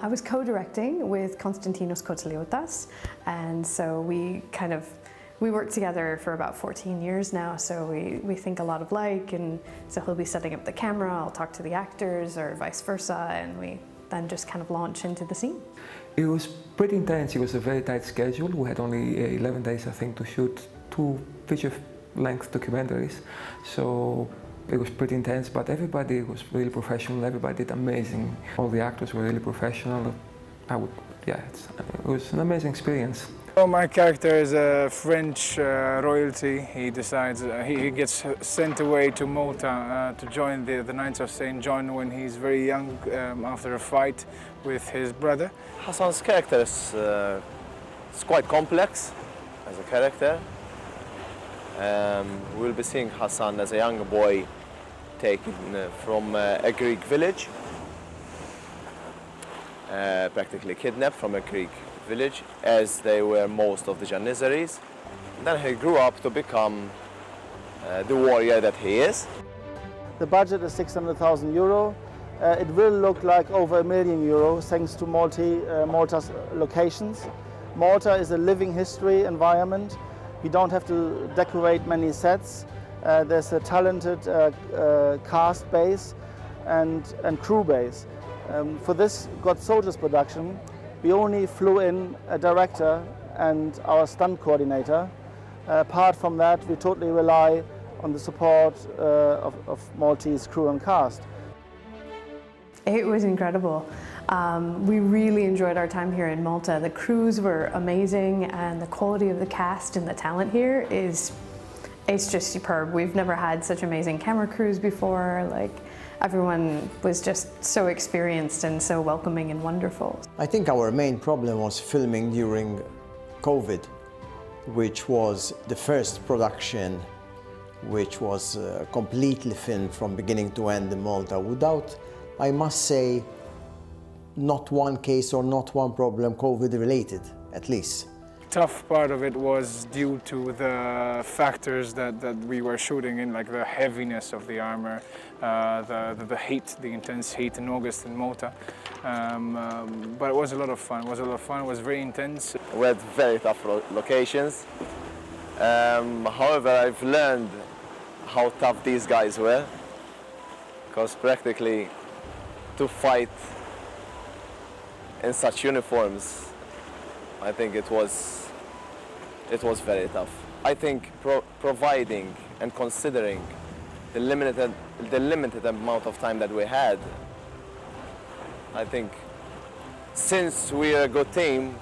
I was co-directing with Konstantinos Koteliotas, and so we worked together for about 14 years now, so we think a lot of like, and so he'll be setting up the camera, I'll talk to the actors, or vice versa, and we then just kind of launch into the scene. It was pretty intense. It was a very tight schedule. We had only 11 days, I think, to shoot 2 feature-length documentaries, so it was pretty intense, but everybody was really professional, everybody did amazing. All the actors were really professional. It was an amazing experience. Well, my character is a French royalty. He decides, he gets sent away to Malta to join the Knights of St. John when he's very young after a fight with his brother. Hassan's character is quite complex as a character. We'll be seeing Hassan as a young boy taken from a Greek village, practically kidnapped from a Greek village, as they were most of the Janissaries. Then he grew up to become the warrior that he is. The budget is 600,000 euro. It will look like over €1 million thanks to Malta's locations. Malta is a living history environment. We don't have to decorate many sets. There's a talented cast base and crew base. For this God Soldiers production, we only flew in a director and our stunt coordinator. Apart from that, we totally rely on the support of Maltese crew and cast. It was incredible. We really enjoyed our time here in Malta. The crews were amazing, and the quality of the cast and the talent here it's just superb. We've never had such amazing camera crews before. Like, everyone was just so experienced and so welcoming and wonderful. I think our main problem was filming during COVID, which was the first production which was completely filmed from beginning to end in Malta without, I must say, not one case or not one problem COVID related, at least. Tough part of it was due to the factors that we were shooting in, like the heaviness of the armor, the heat, the intense heat in August in Malta. But it was a lot of fun. It was very intense. We had very tough locations. However, I've learned how tough these guys were, because practically to fight in such uniforms, I think it was very tough. I think providing and considering the limited amount of time that we had, I think since we're a good team,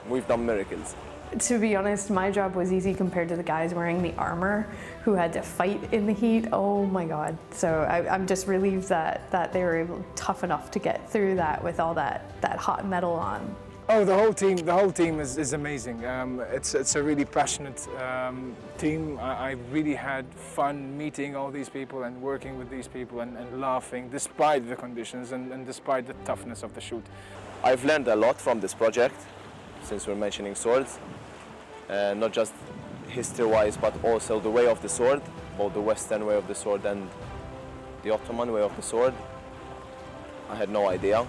we've done miracles. To be honest, my job was easy compared to the guys wearing the armor who had to fight in the heat. Oh my God. So I'm just relieved that they were tough enough to get through that with all that hot metal on. Oh, the whole team is amazing. It's a really passionate team. I really had fun meeting all these people and working with these people and laughing despite the conditions and despite the toughness of the shoot. I've learned a lot from this project, since we're mentioning swords. Not just history-wise, but also the way of the sword, both the Western way of the sword and the Ottoman way of the sword. I had no idea.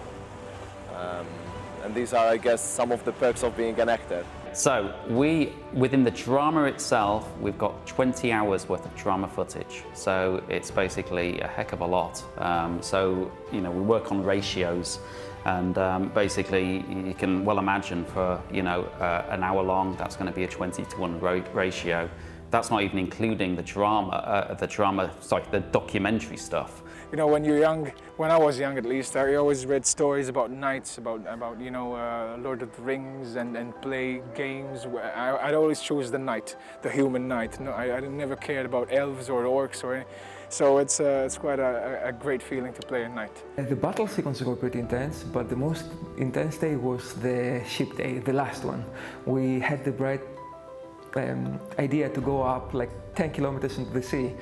And these are, I guess, some of the perks of being an actor. So within the drama itself, we've got 20 hours worth of drama footage. So it's basically a heck of a lot. So, you know, we work on ratios. And basically, you can well imagine for, you know, an hour long, that's going to be a 20-to-1 ratio. That's not even including the documentary stuff. You know, when you're young, when I was young at least, I always read stories about knights, about you know, Lord of the Rings, and play games. I'd always choose the knight, the human knight. No, I never cared about elves or orcs or anything. So it's quite a great feeling to play a knight. The battle sequences were pretty intense, but the most intense day was the ship day, the last one. We had the bright idea to go up like 10 kilometers into the sea.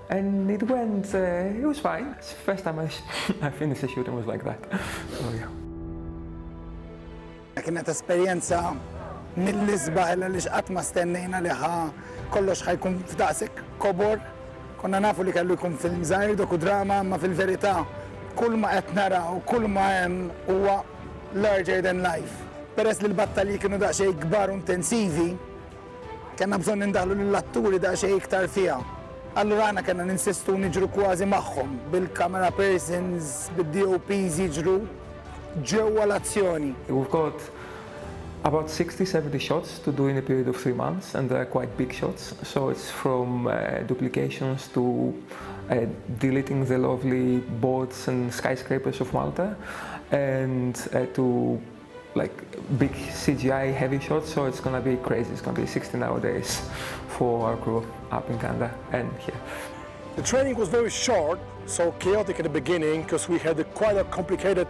And it went, it was fine. It's the first time I finished a shoot and was like that. So, yeah. Kienet esperjenza mill-isbaħ li xqatt ma stennejna li kollox ħajkun f'daqsek kobor. Konna nafu li kellu jkun film żgħir doku drama, ma fil-verità kull ma qed naraw, kull ma hemm huwa larger than life. Peress li l-battalji kienu daqsxejn kbar u intensivi, kellna bżonn indaħlu lill-atturi daqsxejn iktar fiha. Allura aħna kellna ninsistu niġru kważi magħhom bil-camera persons, bid-DOPs jiġru ġewwa l-azzjoni. We've got about 60-70 shots to do in a period of 3 months, and they're quite big shots. So it's from duplications to deleting the lovely boats and skyscrapers of Malta, and to like big CGI heavy shots. So it's gonna be crazy. It's gonna be 16-hour days for our crew up in Canada and here. The training was very short, so chaotic at the beginning, because we had quite a complicated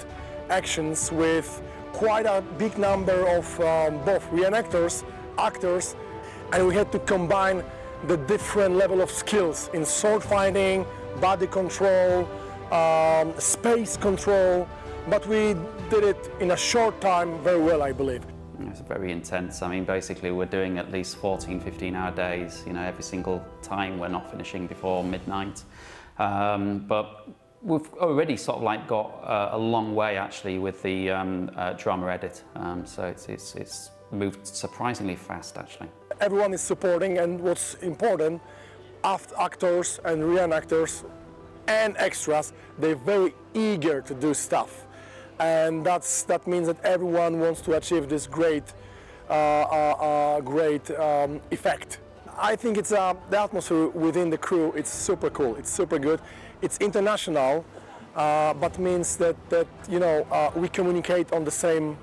actions with quite a big number of both reenactors, actors, and we had to combine the different level of skills in sword fighting, body control, space control, but we did it in a short time very well, I believe. It's very intense. I mean, basically we're doing at least 14-15-hour days, you know, every single time. We're not finishing before midnight. But we've already sort of like got a long way actually with the drama edit, so it's moved surprisingly fast actually. Everyone is supporting, and what's important, actors and reenactors and extras, they're very eager to do stuff, and that means that everyone wants to achieve this great effect. I think it's the atmosphere within the crew. It's super cool. It's super good. It's international, but means that you know we communicate on the same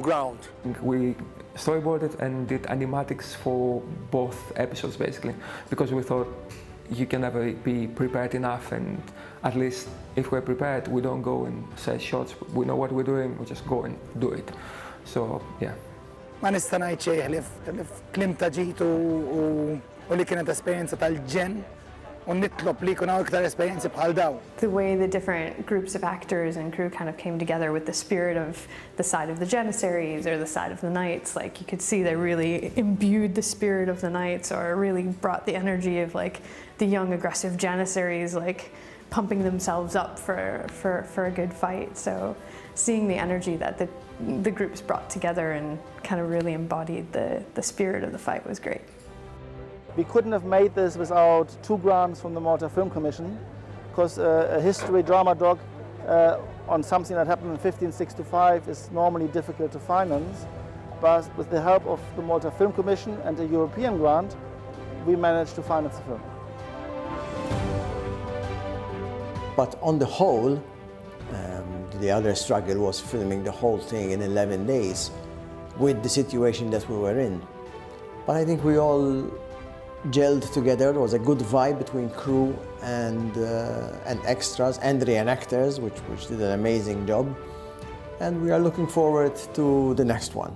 ground. We storyboarded and did animatics for both episodes basically, because we thought you can never be prepared enough, and at least if we're prepared, we don't go and say shots. We know what we're doing. We just go and do it. So yeah. Ma nista' ngħid xejn li f'klim ta' ġid u li kienet esperjenza tal-ġen u nitlob li jkun hawn iktar esperjenzi bħal dawn. The way the different groups of actors and crew kind of came together with the spirit of the side of the Janissaries or the side of the Knights, like you could see they really imbued the spirit of the Knights, or really brought the energy of like the young aggressive Janissaries, like pumping themselves up for a good fight. So seeing the energy that the groups brought together and kind of really embodied the spirit of the fight was great. We couldn't have made this without 2 grants from the Malta Film Commission, because a history drama doc on something that happened in 1565 is normally difficult to finance, but with the help of the Malta Film Commission and a European grant, we managed to finance the film. But on the whole, the other struggle was filming the whole thing in 11 days with the situation that we were in. But I think we all gelled together. There was a good vibe between crew and extras and reenactors, which did an amazing job. And we are looking forward to the next one.